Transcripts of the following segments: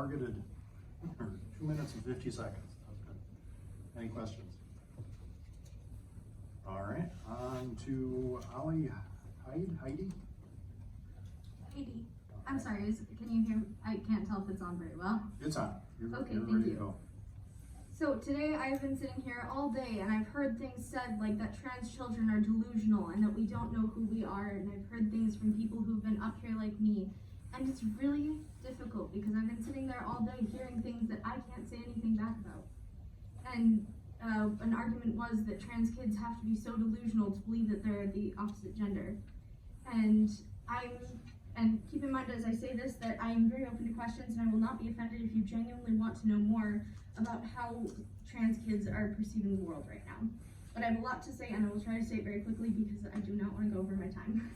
targeted 2 minutes and 50 seconds. That's good. Any questions? All right, on to Ollie. Heidi? Heidi. I'm sorry, can you hear me? I can't tell if it's on very well. It's on. You're Okay, ready thank to you. go. So today I've been sitting here all day and I've heard things said like that trans children are delusional and that we don't know who we are, and I've heard things from people who've been up here like me, and it's really difficult because I've been sitting there all day hearing things that I can't say anything back about. And an argument was that trans kids have to be so delusional to believe that they're the opposite gender. And keep in mind as I say this that I am very open to questions, and I will not be offended if you genuinely want to know more about how trans kids are perceiving the world right now. But I have a lot to say, and I will try to say it very quickly because I do not want to go over my time.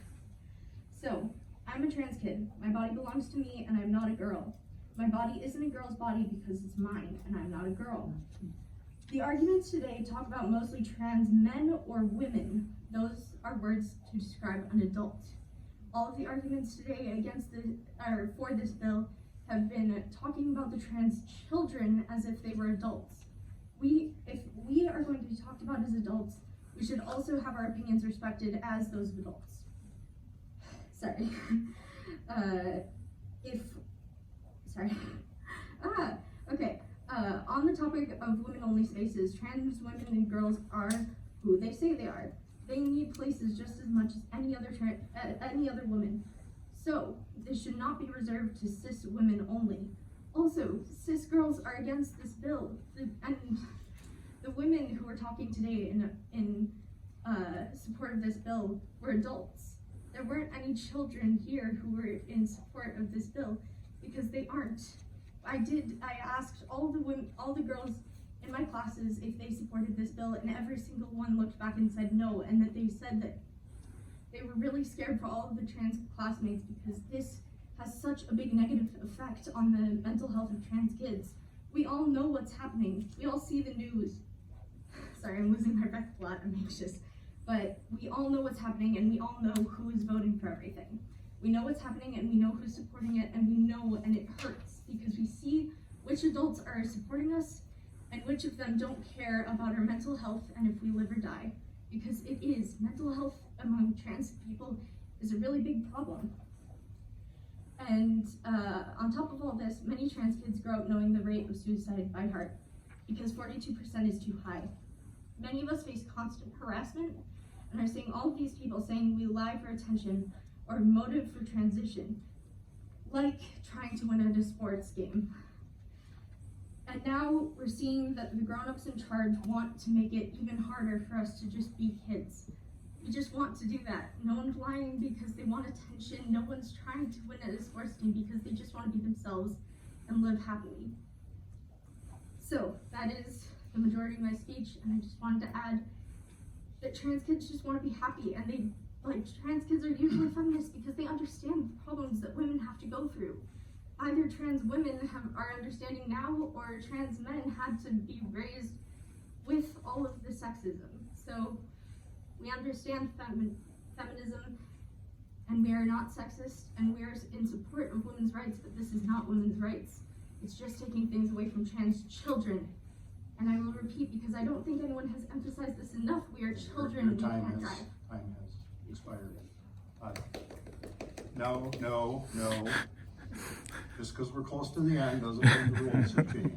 So, I'm a trans kid. My body belongs to me, and I'm not a girl. My body isn't a girl's body because it's mine, and I'm not a girl. The arguments today talk about mostly trans men or women. Those are words to describe an adult. All of the arguments today for this bill have been talking about the trans children as if they were adults. If we are going to be talked about as adults, we should also have our opinions respected as those adults. Sorry. Okay. On the topic of women-only spaces, trans women and girls are who they say they are. They need places just as much as any other woman. So, this should not be reserved to cis women only. Also, cis girls are against this bill, and the women who are talking today in support of this bill were adults. There weren't any children here who were in support of this bill because they aren't. I asked all the girls in my classes if they supported this bill, and every single one looked back and said no, and that they said that they were really scared for all of the trans classmates because this has such a big negative effect on the mental health of trans kids. We all know what's happening. We all see the news. Sorry, I'm losing my breath a lot, I'm anxious. But we all know what's happening, and we all know who is voting for everything. We know what's happening, and we know who's supporting it, and we know, and it hurts because we see which adults are supporting us and which of them don't care about our mental health and if we live or die. Because it is. Mental health among trans people is a really big problem. And on top of all this, many trans kids grow up knowing the rate of suicide by heart because 42% is too high. Many of us face constant harassment and are seeing all of these people saying we lie for attention or motive for transition, like trying to win at a sports game. And now we're seeing that the grown-ups in charge want to make it even harder for us to just be kids. We just want to do that. No one's lying because they want attention. No one's trying to win at a sports team because they just want to be themselves and live happily. So that is the majority of my speech, and I just wanted to add that trans kids just want to be happy, and trans kids are usually feminists because they understand the problems that women have to go through. Either trans women are understanding now, or trans men had to be raised with all of the sexism. So we understand feminism, and we are not sexist, and we are in support of women's rights, but this is not women's rights. It's just taking things away from trans children. And I will repeat because I don't think anyone has emphasized this enough. We are children, we can't drive. Time has expired. No. Just because we're close to the end doesn't mean the rules have changed.